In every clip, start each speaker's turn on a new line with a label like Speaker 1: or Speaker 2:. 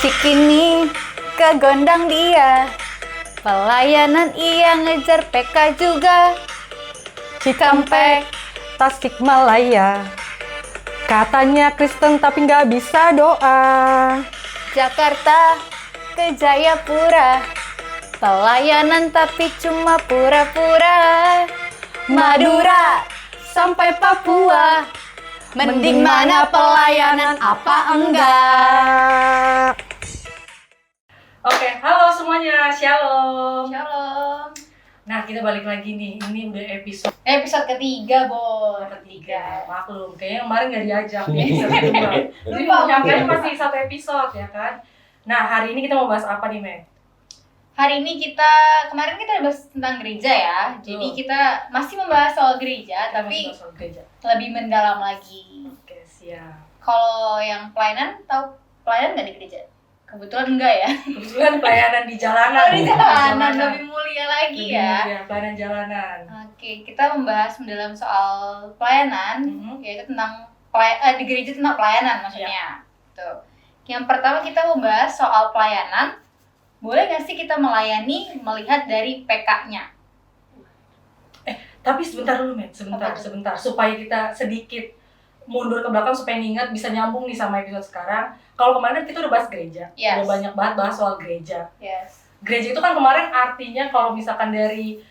Speaker 1: Cikini kegondang dia, pelayanan ia ngejar PK juga.
Speaker 2: Cikampek, Tasikmalaya, katanya Kristen tapi nggak bisa doa.
Speaker 1: Jakarta ke Jayapura, pelayanan tapi cuma pura-pura. Madura sampai Papua, mending mana pelayanan apa enggak?
Speaker 3: Oke, halo semuanya, shalom.
Speaker 1: Shalom.
Speaker 3: Nah, kita balik lagi nih, ini udah
Speaker 1: Episode ketiga, Bo.
Speaker 3: ketiga. Maklum, kayaknya kemarin nggak diajak nih episode kedua. Jadi nyampe masih satu episode ya kan. Nah, hari ini kita mau bahas apa nih, Meg?
Speaker 1: Hari ini kemarin kita bahas tentang gereja ya. Jadi kita masih membahas soal gereja,
Speaker 3: Kita
Speaker 1: tapi
Speaker 3: masih bahas soal gereja.
Speaker 1: lebih mendalam lagi.
Speaker 3: Oke, siap.
Speaker 1: Kalau yang pelayanan, tahu pelayanan nggak di gereja? Kebetulan enggak ya.
Speaker 3: Kebetulan pelayanan di jalanan.
Speaker 1: Di jalanan lebih mulia lagi ya.
Speaker 3: Iya, pelayanan jalanan.
Speaker 1: Oke, kita membahas mendalam soal pelayanan, yaitu tentang di gereja tentang pelayanan maksudnya. Tuh. Yang pertama kita membahas soal pelayanan. Boleh nggak sih kita melayani melihat dari PK-nya?
Speaker 3: Tapi sebentar dulu, Meg. Sebentar. Supaya kita sedikit mundur ke belakang supaya ingat bisa nyambung nih sama episode sekarang. Kalau kemarin kita udah bahas gereja,
Speaker 1: Yes.
Speaker 3: udah banyak banget bahas soal gereja.
Speaker 1: Yes.
Speaker 3: Gereja itu kan kemarin artinya kalau misalkan dari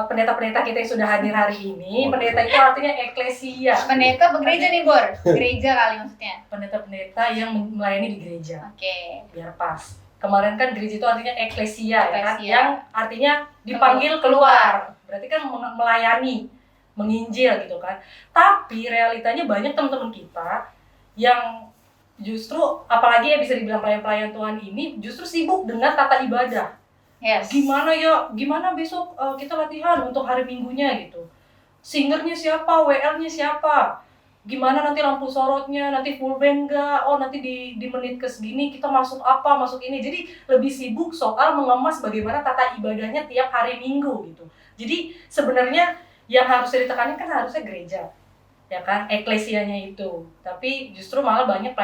Speaker 3: pendeta-pendeta kita yang sudah hadir hari ini, pendeta itu artinya eklesia.
Speaker 1: Pendeta apa gereja nih, Bor? Gereja kali maksudnya.
Speaker 3: Pendeta-pendeta yang melayani di gereja,
Speaker 1: Oke.
Speaker 3: biar pas. Kemarin kan gereja itu artinya eklesia, ya kan?
Speaker 1: Eklesia.
Speaker 3: Yang artinya dipanggil keluar. Berarti kan melayani, menginjil gitu kan. Tapi realitanya banyak teman-teman kita yang justru, apalagi ya bisa dibilang pelayan-pelayan Tuhan ini, justru sibuk dengan tata ibadah.
Speaker 1: Yes.
Speaker 3: Gimana besok kita latihan untuk hari Minggunya gitu. Singernya siapa, WL-nya siapa, gimana nanti lampu sorotnya, nanti full band nggak, oh nanti di menit ke segini kita masuk apa, masuk ini. Jadi lebih sibuk soal mengemas bagaimana tata ibadahnya tiap hari Minggu gitu. Jadi sebenarnya yang harus ditekanin kan harusnya gereja, ya kan, eklesianya itu. Tapi justru malah banyak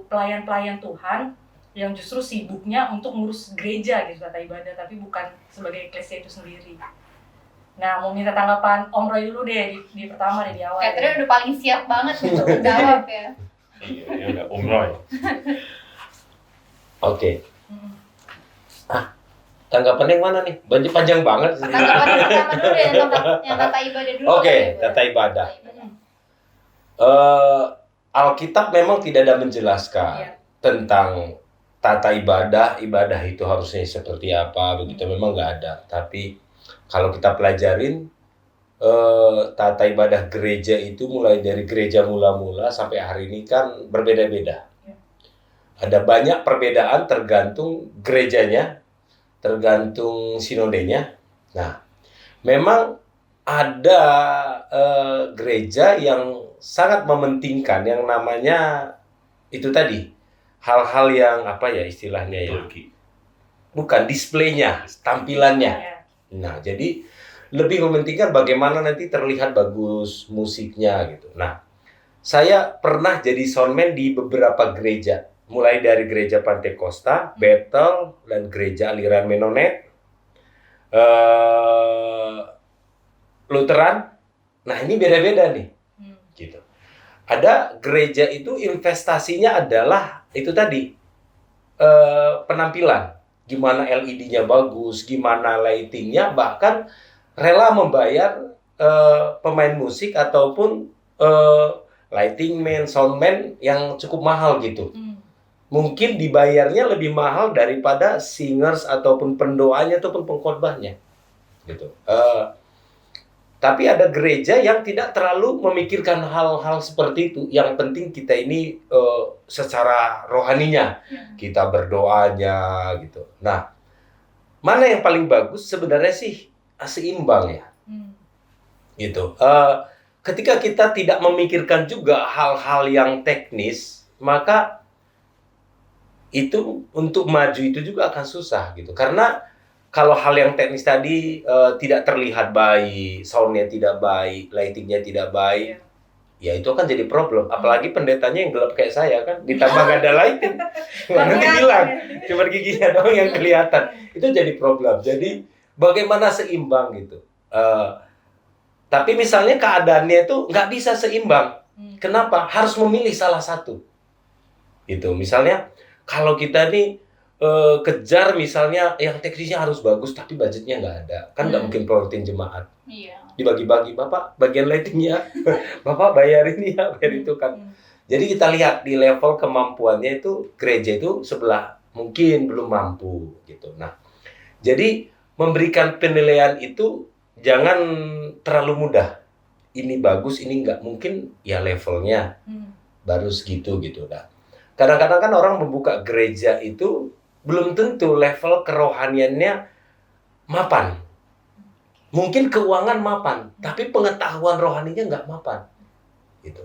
Speaker 3: pelayan-pelayan Tuhan yang justru sibuknya untuk ngurus gereja gitu, tata ibadah, tapi bukan sebagai eklesia itu sendiri. Nah, mau minta tanggapan Om Roy dulu deh di pertama deh, di awal.
Speaker 1: Catherine udah paling siap banget untuk menjawab ya.
Speaker 4: Iya, ya udah Om Roy.
Speaker 5: Oke. Tanggapan yang mana nih? Panjang banget.
Speaker 1: Tanggapan yang pertama dulu deh, yang tata ibadah dulu.
Speaker 5: Oke,
Speaker 1: apa ya,
Speaker 5: tata ibadah.
Speaker 1: ibadah.
Speaker 5: Alkitab memang tidak ada menjelaskan
Speaker 3: Iya.
Speaker 5: tentang tata ibadah itu harusnya seperti apa, begitu memang nggak ada. Tapi kalau kita pelajarin tata ibadah gereja itu mulai dari gereja mula-mula sampai hari ini kan berbeda-beda.
Speaker 3: Iya.
Speaker 5: Ada banyak perbedaan tergantung gerejanya, tergantung sinodenya. Nah, memang ada gereja yang sangat mementingkan yang namanya itu tadi, hal-hal yang apa ya istilahnya ya, bukan displaynya, tampilannya.
Speaker 3: Ya.
Speaker 5: Nah, jadi lebih mementingkan bagaimana nanti terlihat bagus musiknya gitu. Nah, saya pernah jadi soundman di beberapa gereja, mulai dari gereja Pantekosta, Bethel, dan gereja aliran Menonet, Lutheran. Nah, ini beda-beda nih. Gitu. Ada gereja itu investasinya adalah itu tadi, penampilan, gimana LED-nya bagus, gimana lighting-nya, bahkan rela membayar pemain musik ataupun lighting man, sound man yang cukup mahal gitu. Mungkin dibayarnya lebih mahal daripada singers ataupun pendoanya ataupun pengkhotbahnya gitu. Tapi ada gereja yang tidak terlalu memikirkan hal-hal seperti itu. Yang penting kita ini secara rohaninya, kita berdoanya gitu. Nah, mana yang paling bagus sebenarnya sih seimbang ya. Gitu. Ketika kita tidak memikirkan juga hal-hal yang teknis, maka itu untuk maju itu juga akan susah gitu. Karena kalau hal yang teknis tadi tidak terlihat baik, soundnya tidak baik, lightingnya tidak baik, ya itu kan jadi problem. Apalagi pendetanya yang gelap kayak saya kan, ditambah nggak ada lighting, mana hilang, cuma giginya doang yang kelihatan. Itu jadi problem. Jadi bagaimana seimbang gitu. Tapi misalnya keadaannya itu nggak bisa seimbang. Kenapa? Harus memilih salah satu. Gitu. Misalnya kalau kita nih kejar misalnya yang teknisnya harus bagus tapi budgetnya nggak ada, kan nggak mungkin prioritin jemaat.
Speaker 1: Iya.
Speaker 5: Dibagi-bagi, Bapak bagian lightingnya, Bapak bayar ini ya, bayar itu kan. Jadi kita lihat di level kemampuannya itu gereja itu sebelah mungkin belum mampu gitu. Nah, jadi memberikan penilaian itu jangan terlalu mudah. Ini bagus, ini nggak, mungkin ya levelnya baru segitu gitu. Nah, kadang-kadang kan orang membuka gereja itu belum tentu level kerohaniannya mapan. Mungkin keuangan mapan, tapi pengetahuan rohaninya nggak mapan. Gitu.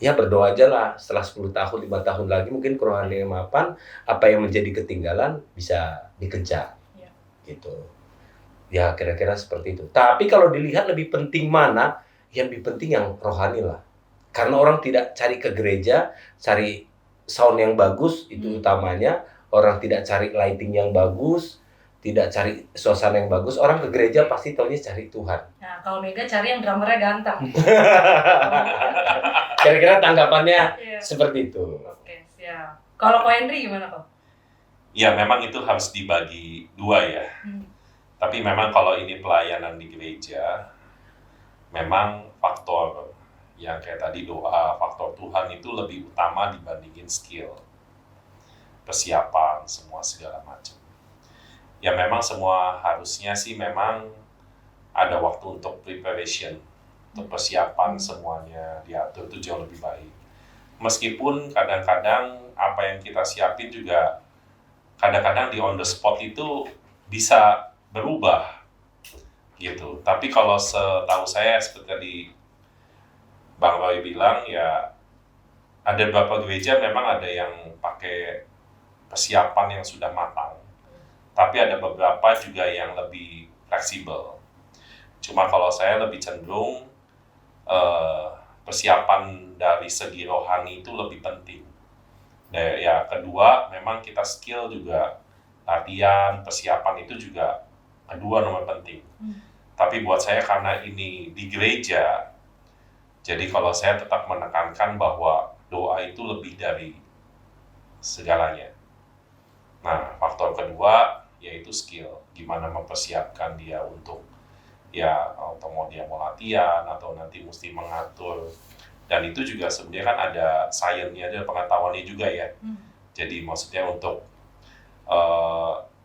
Speaker 5: Ya berdoa aja lah, setelah 10 tahun, 5 tahun lagi mungkin kerohaniannya mapan, apa yang menjadi ketinggalan bisa dikejar.
Speaker 3: Ya.
Speaker 5: Gitu. Ya kira-kira seperti itu. Tapi kalau dilihat lebih penting mana, yang lebih penting yang rohani lah. Karena orang tidak cari ke gereja, cari sound yang bagus, itu utamanya. Orang tidak cari lighting yang bagus, tidak cari suasana yang bagus, orang ke gereja pasti taunya cari Tuhan.
Speaker 3: Nah, kalau Mega cari yang drummernya ganteng.
Speaker 5: Kira-kira tanggapannya
Speaker 3: Iya.
Speaker 5: seperti itu.
Speaker 3: Oke, siap. Kalau Ko Henry gimana kok?
Speaker 4: Ya memang itu harus dibagi dua ya. Tapi memang kalau ini pelayanan di gereja, memang faktor yang kayak tadi doa, faktor Tuhan itu lebih utama dibandingin skill, persiapan, semua segala macam. Ya memang semua harusnya sih memang ada waktu untuk preparation, untuk persiapan semuanya diatur itu jauh lebih baik. Meskipun kadang-kadang apa yang kita siapin juga kadang-kadang di on the spot itu bisa berubah gitu. Tapi kalau setahu saya seperti tadi Bang Roy bilang ya ada beberapa gereja memang ada yang pakai persiapan yang sudah matang. Tapi ada beberapa juga yang lebih fleksibel. Cuma kalau saya lebih cenderung persiapan dari segi rohani itu lebih penting. Dan ya kedua, memang kita skill juga, latihan, persiapan itu juga kedua nomor penting. Tapi buat saya karena ini di gereja, jadi kalau saya tetap menekankan bahwa doa itu lebih dari segalanya. Nah, faktor kedua yaitu skill, gimana mempersiapkan dia untuk ya atau mau dia mau latihan atau nanti mesti mengatur, dan itu juga sebenarnya kan ada sainsnya, ada pengetahuannya juga ya. Jadi maksudnya untuk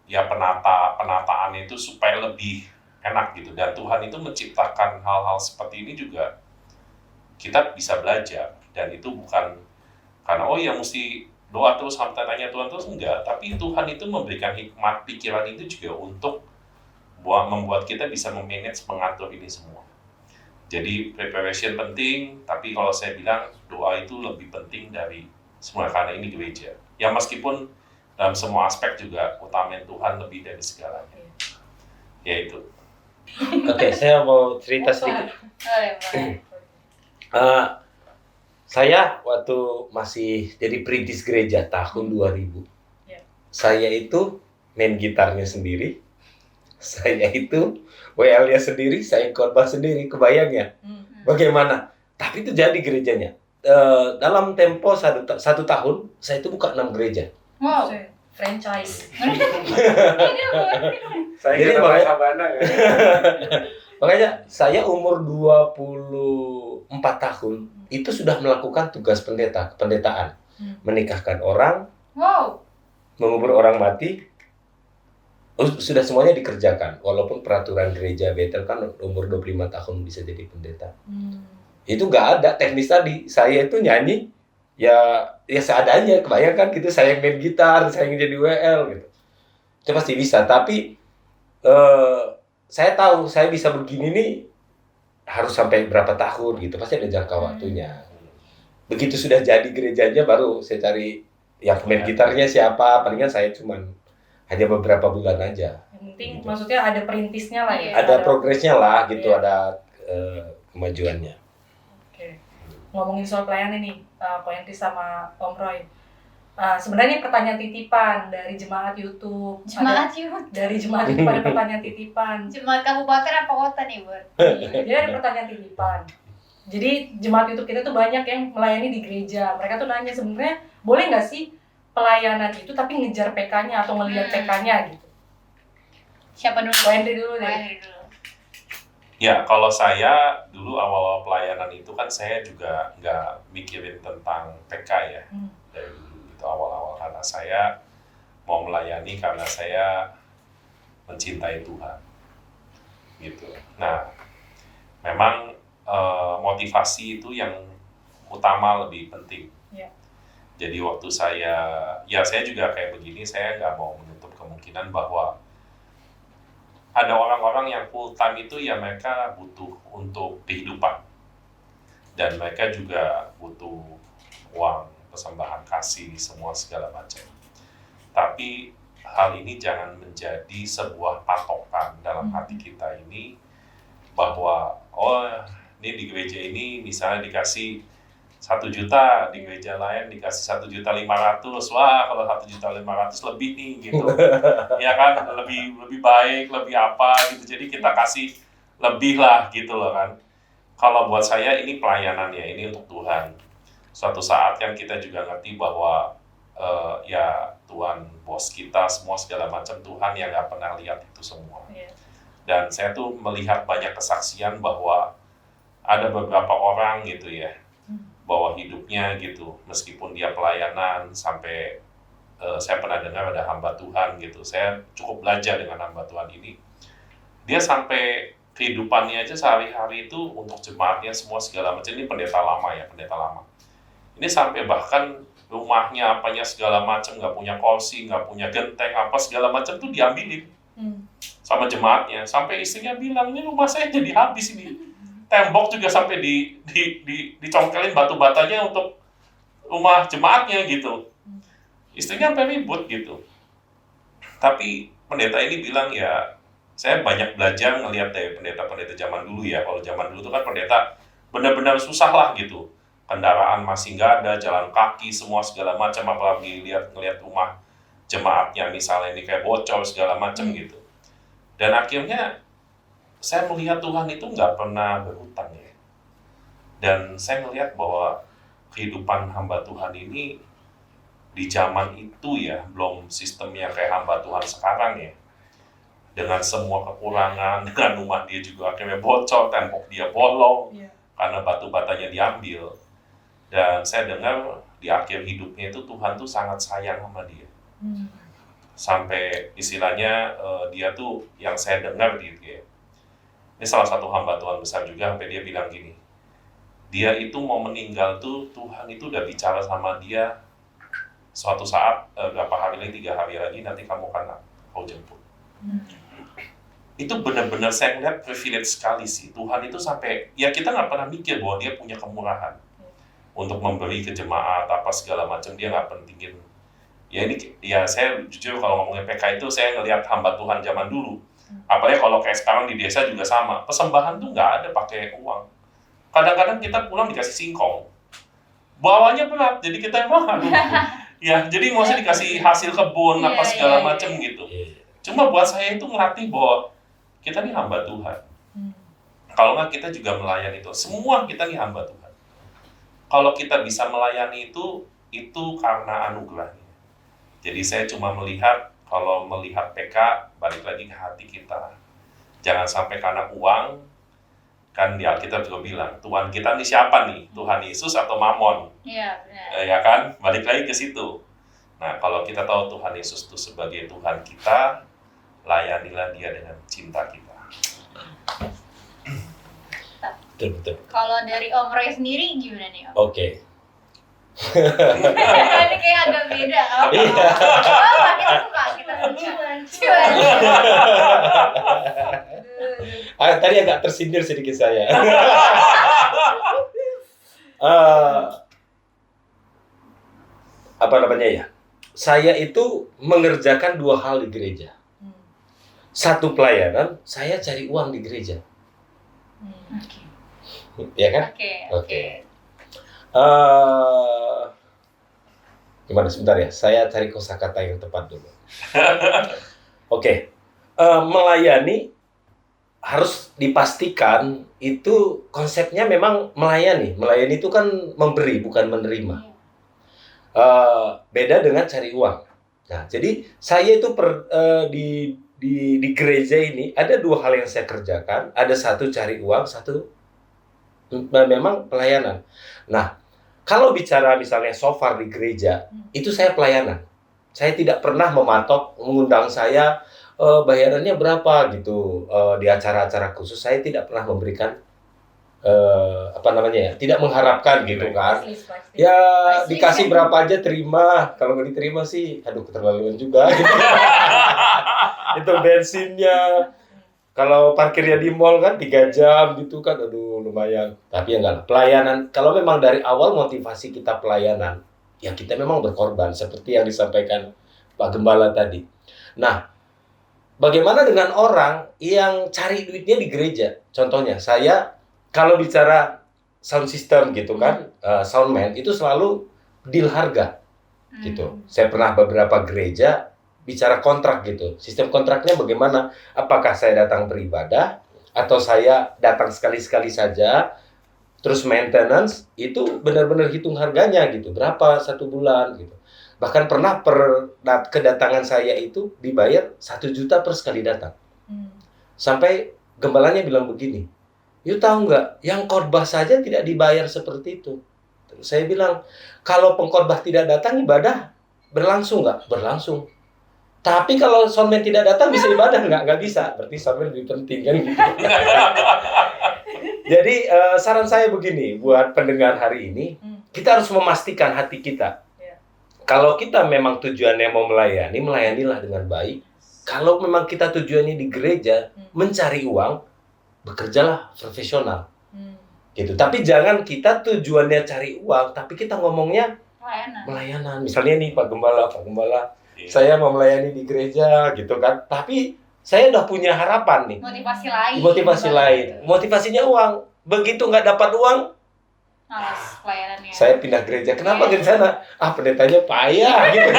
Speaker 4: ya penataannya itu supaya lebih enak gitu, dan Tuhan itu menciptakan hal-hal seperti ini juga kita bisa belajar, dan itu bukan karena oh ya mesti doa terus sampai tanya Tuhan terus, enggak, tapi Tuhan itu memberikan hikmat pikiran itu juga untuk membuat kita bisa memanage, mengatur ini semua. Jadi preparation penting, tapi kalau saya bilang doa itu lebih penting dari semua karena ini gereja. Ya meskipun dalam semua aspek juga utamain Tuhan lebih dari segalanya. Ya itu.
Speaker 5: Oke, saya mau cerita sedikit. Saya waktu masih jadi perintis gereja tahun 2000, saya itu main gitarnya sendiri, saya itu WL-nya sendiri, saya khotbah sendiri, kebayang ya? Bagaimana? Tapi itu jadi gerejanya. Dalam tempo satu tahun, saya itu buka 6 gereja.
Speaker 1: Wow.
Speaker 3: Franchise.
Speaker 5: Saya jadi makanya saya umur 24 tahun itu sudah melakukan tugas pendetaan, menikahkan orang, mengubur orang mati, sudah semuanya dikerjakan. Walaupun peraturan gereja Bethel kan umur 25 tahun bisa jadi pendeta. Itu nggak ada teknis tadi. Saya itu nyanyi ya seadanya, kebayangkan gitu, saya main gitar, saya jadi WL gitu. Itu pasti bisa, tapi saya tahu saya bisa begini nih harus sampai berapa tahun gitu, pasti ada jangka waktunya. Begitu sudah jadi gerejanya baru saya cari yang main gitarnya siapa, palingan saya cuman hanya beberapa bulan aja.
Speaker 3: Yang penting
Speaker 5: gitu.
Speaker 3: maksudnya ada perintisnya lah ya.
Speaker 5: Ada progresnya lah gitu, ada kemajuannya.
Speaker 3: Oke. ngomongin soal pelayanan nih, Ko Henry sama Om Roy. Sebenarnya pertanyaan titipan dari jemaat YouTube.
Speaker 1: Jemaat YouTube.
Speaker 3: Dari jemaat YouTube ada pertanyaan titipan.
Speaker 1: Jemaat kabupaten apa kota nih, Bun?
Speaker 3: Jadi ada pertanyaan titipan. Jadi jemaat YouTube kita tuh banyak yang melayani di gereja. Mereka tuh nanya sebenarnya boleh nggak sih pelayanan itu tapi ngejar PK-nya atau ngelihat PK-nya gitu.
Speaker 1: Siapa dulu?
Speaker 3: Ko Henry dulu
Speaker 1: Ko
Speaker 3: deh.
Speaker 1: Henry dulu.
Speaker 4: Ya, kalau saya dulu awal-awal pelayanan itu kan saya juga nggak mikirin tentang PK ya. Dari dulu itu awal-awal karena saya mau melayani karena saya mencintai Tuhan. Gitu. Nah, memang motivasi itu yang utama lebih penting.
Speaker 3: Ya.
Speaker 4: Jadi waktu saya juga kayak begini, saya nggak mau menutup kemungkinan bahwa ada orang-orang yang full time itu ya mereka butuh untuk kehidupan. Dan mereka juga butuh uang, persembahan kasih, semua segala macam. Tapi hal ini jangan menjadi sebuah patokan dalam hati kita ini bahwa ini di gereja ini misalnya dikasih 1 juta, di gereja lain dikasih 1.500.000. Wah, kalau 1.500.000 lebih nih gitu. Ya kan, lebih baik, lebih apa gitu. Jadi kita kasih lebih lah gitu loh kan. Kalau buat saya ini pelayanannya, ini untuk Tuhan. Suatu saat kan kita juga ngerti bahwa ya Tuhan bos kita, semua segala macam, Tuhan yang nggak pernah lihat itu semua. Dan saya tuh melihat banyak kesaksian bahwa ada beberapa orang gitu ya, bahwa hidupnya gitu, meskipun dia pelayanan sampai saya pernah dengar ada hamba Tuhan gitu, saya cukup belajar dengan hamba Tuhan ini, dia sampai kehidupannya aja sehari-hari itu untuk jemaatnya semua segala macam, ini pendeta lama, ini sampai bahkan rumahnya apanya segala macam, nggak punya kursi, nggak punya genteng apa segala macam tuh diambilin sama jemaatnya, sampai istrinya bilang ini rumah saya jadi habis ini. Tembok juga sampai dicongkelin batu batanya untuk rumah jemaatnya gitu. Istrinya sampai ribut gitu. Tapi pendeta ini bilang ya, saya banyak belajar ngelihat dari pendeta-pendeta zaman dulu ya. Kalau zaman dulu itu kan pendeta benar-benar susah lah gitu. Kendaraan masih nggak ada, jalan kaki semua segala macam, apalagi ngelihat rumah jemaatnya misalnya ini kayak bocor segala macam gitu. Dan akhirnya saya melihat Tuhan itu nggak pernah berhutang ya. Dan saya melihat bahwa kehidupan hamba Tuhan ini di zaman itu ya, belum sistemnya kayak hamba Tuhan sekarang ya. Dengan semua kekurangan, dengan rumah dia juga akhirnya bocor, tembok dia bolong, karena batu batanya diambil. Dan saya dengar di akhir hidupnya itu Tuhan tuh sangat sayang sama dia. Sampai istilahnya dia tuh yang saya dengar gitu ya. Ini salah satu hamba Tuhan besar juga, sampai dia bilang gini, dia itu mau meninggal tuh, Tuhan itu udah bicara sama dia, suatu saat, berapa hari lagi, 3 hari lagi, nanti kamu akan aku jemput. Itu benar-benar saya ngeliat privilege sekali sih, Tuhan itu sampai, ya kita nggak pernah mikir bahwa dia punya kemurahan untuk memberi ke jemaat, apa segala macam, dia nggak pentingin. Ya ini, ya saya jujur kalau ngomongin PK itu, saya ngelihat hamba Tuhan zaman dulu. Apalagi kalau kayak sekarang di desa juga sama, persembahan tuh nggak ada pakai uang. Kadang-kadang kita pulang dikasih singkong, bawanya berat, jadi kita emang aduh, ya jadi maksudnya dikasih hasil kebun apa segala macam gitu. Cuma buat saya itu ngelatih bahwa kita nih hamba Tuhan. Kalau nggak kita juga melayani itu, semua kita nih hamba Tuhan. Kalau kita bisa melayani itu karena anugerahnya. Jadi saya cuma melihat, kalau melihat PK, balik lagi ke hati kita. Jangan sampai karena uang, kan di Alkitab juga bilang, Tuhan kita nih siapa nih? Tuhan Yesus atau Mamon?
Speaker 1: Iya, benar.
Speaker 4: Ya kan? Balik lagi ke situ. Nah, kalau kita tahu Tuhan Yesus itu sebagai Tuhan kita, layanilah dia dengan cinta kita.
Speaker 5: Betul.
Speaker 1: Kalau dari Om Roy sendiri gimana nih, Om?
Speaker 5: Oke.
Speaker 1: Ini kayak agak beda.
Speaker 5: Iya.
Speaker 1: Kita suka.
Speaker 5: Tadi agak tersindir sedikit saya. Apa namanya ya? Saya itu mengerjakan 2 hal di gereja. Satu pelayanan, saya cari uang di gereja. Ya kan?
Speaker 1: Oke.
Speaker 5: Gimana sebentar ya? Saya cari kosakata yang tepat dulu. Oke. Melayani harus dipastikan itu konsepnya memang melayani. Melayani itu kan memberi, bukan menerima. Beda dengan cari uang. Nah, jadi saya itu di gereja ini ada dua hal yang saya kerjakan. Ada satu cari uang, satu memang pelayanan. Nah, kalau bicara misalnya so far di gereja, itu saya pelayanan. Saya tidak pernah mematok mengundang saya bayarannya berapa gitu di acara-acara khusus. Saya tidak pernah memberikan tidak mengharapkan gitu kan. Ya dikasih berapa aja terima. Kalau nggak diterima sih, aduh keterlaluan juga. Gitu. Itu bensinnya. Kalau parkirnya di mall kan 3 jam gitu kan, aduh lumayan. Tapi ya enggak lah, pelayanan. Kalau memang dari awal motivasi kita pelayanan, ya kita memang berkorban seperti yang disampaikan Pak Gembala tadi. Nah, bagaimana dengan orang yang cari duitnya di gereja? Contohnya, saya kalau bicara sound system gitu kan, soundman itu selalu deal harga gitu. Saya pernah beberapa gereja bicara kontrak gitu. Sistem kontraknya bagaimana? Apakah saya datang beribadah atau saya datang sekali-sekali saja? Terus maintenance itu benar-benar hitung harganya gitu. Berapa 1 bulan gitu. Bahkan pernah kedatangan saya itu dibayar 1 juta per sekali datang. Sampai gembalanya bilang begini, "You tahu nggak, yang khotbah saja tidak dibayar seperti itu." Terus saya bilang, kalau pengkhotbah tidak datang, ibadah berlangsung nggak? Berlangsung. Tapi kalau soundman tidak datang, bisa ibadah nggak? Nggak bisa. Berarti soundman lebih penting kan gitu. Jadi saran saya begini, buat pendengar hari ini, kita harus memastikan hati kita. Kalau kita memang tujuannya mau melayani, melayanilah dengan baik. Kalau memang kita tujuannya di gereja, mencari uang, bekerjalah profesional. Gitu. Tapi jangan kita tujuannya cari uang, tapi kita ngomongnya melayanan. Misalnya nih Pak Gembala, saya mau melayani di gereja gitu kan. Tapi saya udah punya harapan nih. Motivasi lain. Motivasinya uang. Begitu nggak dapat uang,
Speaker 1: pelayanannya.
Speaker 5: Saya pindah gereja. Kenapa ke sana? Pendetanya payah gitu.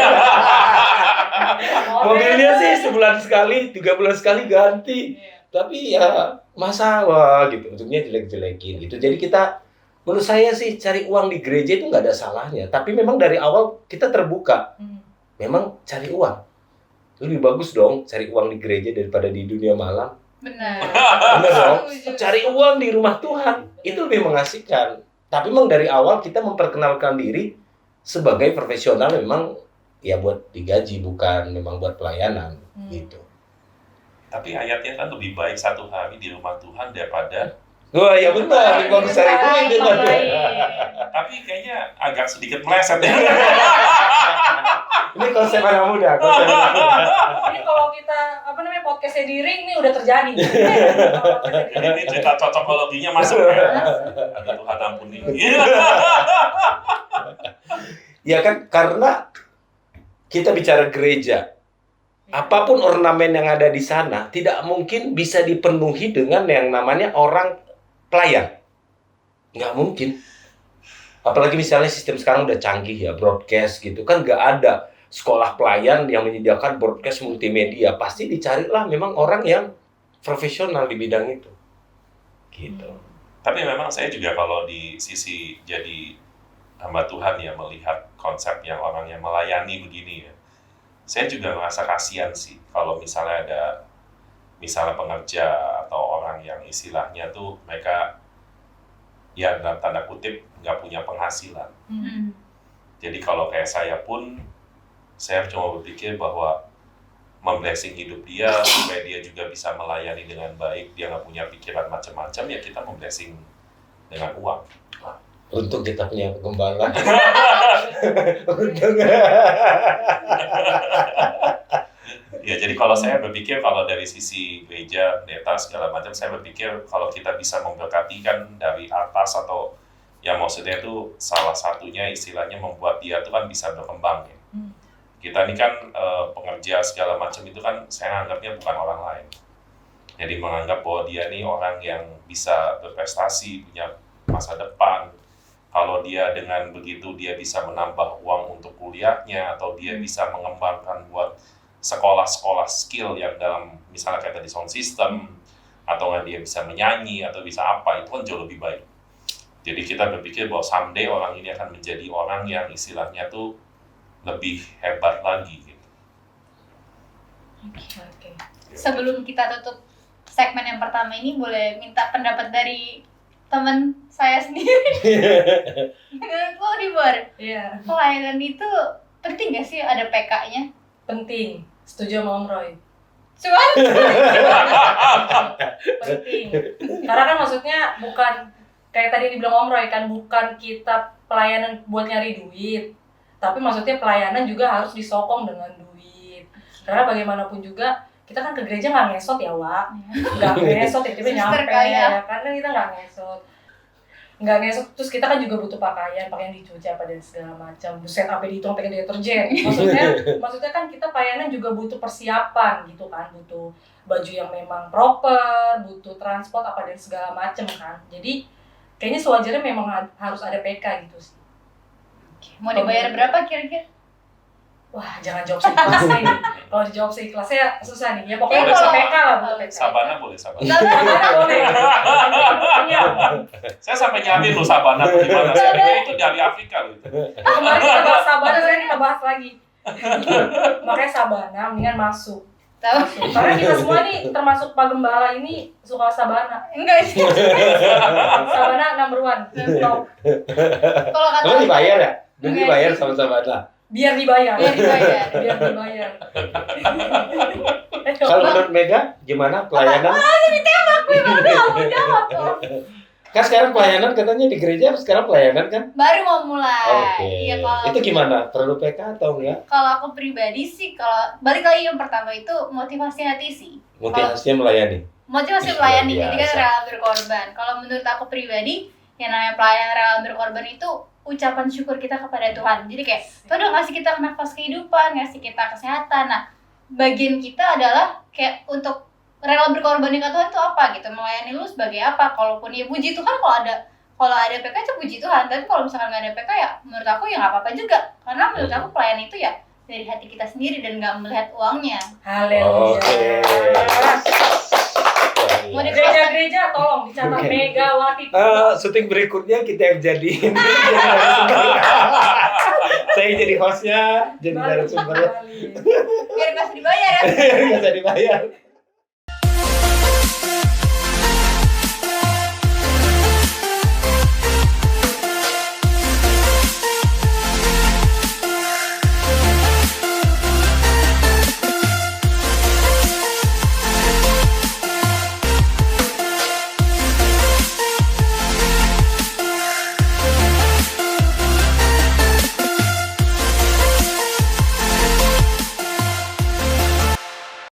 Speaker 5: Mobilnya sih sebulan sekali, 3 bulan sekali ganti. Tapi ya masa gitu. Untuknya jelek-jelekin gitu. Jadi kita, menurut saya sih cari uang di gereja itu nggak ada salahnya. Tapi memang dari awal kita terbuka. Memang cari uang. Lebih bagus dong cari uang di gereja daripada di dunia malam.
Speaker 1: Benar
Speaker 5: dong. Cari uang di rumah Tuhan itu lebih mengasihkan. Tapi memang dari awal kita memperkenalkan diri sebagai profesional memang ya buat digaji, bukan memang buat pelayanan gitu.
Speaker 4: Tapi ayatnya kan lebih baik 1 hari di rumah Tuhan daripada
Speaker 5: Wah ya benar, lebih bagus cari duit daripada.
Speaker 4: Tapi kayaknya agak sedikit meleset ya.
Speaker 5: Ini konsep anak muda.
Speaker 3: Ini kalau kita podcastnya di ring ini udah terjadi.
Speaker 4: Ini cerita cocokologinya masuk ya. Ada Tuhan ampuni.
Speaker 5: Ya kan, karena kita bicara gereja, apapun ornamen yang ada di sana tidak mungkin bisa dipenuhi dengan yang namanya orang pelayan. Nggak mungkin. Apalagi misalnya sistem sekarang udah canggih ya, broadcast gitu kan, nggak ada sekolah pelayan yang menyediakan broadcast multimedia. Pasti dicarilah memang orang yang profesional di bidang itu. Gitu.
Speaker 4: Tapi memang saya juga kalau di sisi jadi hamba Tuhan ya, melihat konsep yang orang yang melayani begini ya, saya juga merasa kasihan sih kalau misalnya ada pengerja atau orang yang istilahnya tuh mereka ya dalam tanda kutip nggak punya penghasilan. Jadi kalau kayak saya pun, saya cuma berpikir bahwa memblessing hidup dia supaya dia juga bisa melayani dengan baik, dia nggak punya pikiran macam-macam, ya kita memblessing dengan uang.
Speaker 5: Untuk kita punya gembala.
Speaker 4: Ya, jadi kalau saya berpikir kalau dari sisi gereja, pendeta segala macam, saya berpikir kalau kita bisa memberkati kan dari atas, atau ya maksudnya itu salah satunya istilahnya membuat dia tuh kan bisa berkembang ya. Kita ini kan pengerja segala macam itu kan saya anggapnya bukan orang lain. Jadi menganggap bahwa dia ini orang yang bisa berprestasi, punya masa depan. Kalau dia dengan begitu dia bisa menambah uang untuk kuliahnya, atau dia bisa mengembangkan buat sekolah-sekolah skill yang dalam misalnya kayak tadi sound system, atau nggak dia bisa menyanyi atau bisa apa, itu kan jauh lebih baik. Jadi kita berpikir bahwa someday orang ini akan menjadi orang yang istilahnya tuh lebih hebat lagi gitu.
Speaker 3: Oke.
Speaker 1: Sebelum kita tutup segmen yang pertama ini, boleh minta pendapat dari teman saya sendiri. Menurut lo nih, Bor,
Speaker 3: Iya,
Speaker 1: pelayanan itu penting gak sih ada PK-nya?
Speaker 3: penting. Setuju sama Om Roy.
Speaker 1: Cuman
Speaker 3: Penting. Karena kan maksudnya bukan kayak tadi dibilang Om Roy kan, bukan kita pelayanan buat nyari duit, tapi maksudnya pelayanan juga harus disokong dengan duit. Karena bagaimanapun juga kita kan ke gereja nggak ngesot ya, Wak. Nggak ngesot tiba-tiba
Speaker 1: Suster
Speaker 3: nyampe
Speaker 1: kaya.
Speaker 3: ya, karena kita nggak ngesot. Terus kita kan juga butuh pakaian dicuci apa dan segala macam. Buset, sampai dihitung pakai deterjen. Maksudnya kan kita pelayanan juga butuh persiapan gitu kan, butuh baju yang memang proper, butuh transport apa dan segala macam kan. Jadi kayaknya sewajarnya memang harus ada PK gitu sih.
Speaker 1: mau dibayar berapa kira-kira?
Speaker 3: Wah, jangan jawab seikhlasnya nih. Kalau dijawab seikhlasnya susah nih. Ya pokoknya
Speaker 1: Ya,
Speaker 3: butuh
Speaker 1: kalau-
Speaker 3: PK lah, butuh PK.
Speaker 4: Sabana boleh, Sabana.
Speaker 3: Sabana boleh. Iya.
Speaker 4: Saya sampai nyari loh Sabana tuh di mana. Saya pikir itu dari Afrika loh itu.
Speaker 3: Kemarin kita bahas Sabana, saya ini bahas lagi. Makanya Sabana mendingan masuk.
Speaker 1: Tahu?
Speaker 3: Karena kita semua nih termasuk Pak Gembala ini suka Sabana.
Speaker 1: Enggak sih.
Speaker 3: Sabana number 1. Top.
Speaker 1: Kalau kata
Speaker 5: Emang dibayar ya? Dan
Speaker 1: Enggak
Speaker 5: dibayar
Speaker 1: sih.
Speaker 5: sama Sabana.
Speaker 3: Biar dibayar.
Speaker 1: Biar dibayar.
Speaker 3: Biar dibayar.
Speaker 5: Kalau menurut Mega, gimana pelayanan?
Speaker 1: Kamu jawab tuh.
Speaker 5: Kan sekarang pelayanan katanya di gereja, sekarang pelayanan kan?
Speaker 1: Baru mau mulai.
Speaker 5: Oke.
Speaker 1: Iya, kalau
Speaker 5: Itu gimana? Perlu PK atau enggak?
Speaker 1: Kalau aku pribadi sih, kalau balik lagi yang pertama itu motivasi hati sih.
Speaker 5: Motivasinya melayani.
Speaker 1: Motivasi
Speaker 5: Luar
Speaker 1: melayani, jadi kan
Speaker 5: biasa.
Speaker 1: rela berkorban. Kalau menurut aku pribadi, yang namanya pelayanan rela berkorban itu ucapan syukur kita kepada Tuhan. Jadi kayak, Tuhan udah ngasih kita nafas kehidupan, ngasih kita kesehatan. Nah, bagian kita adalah kayak untuk rela berkorban ke Tuhan itu apa gitu, melayani lu sebagai apa. Kalaupun ya puji Tuhan, kalau ada PK itu puji Tuhan. Tapi kalau misalkan nggak ada PK ya menurut aku ya nggak apa-apa juga. Karena menurut aku pelayanan itu ya dari hati kita sendiri dan nggak melihat uangnya.
Speaker 3: Haleluya.
Speaker 5: Oke.
Speaker 1: Mau di-
Speaker 3: Gereja-gereja tolong dicatat
Speaker 5: Oke.
Speaker 3: Megawati.
Speaker 5: Syuting berikutnya kita yang jadi saya jadi hostnya, jadi narasumber.
Speaker 1: Biar nggak usah dibayar ya.
Speaker 5: Nggak usah dibayar.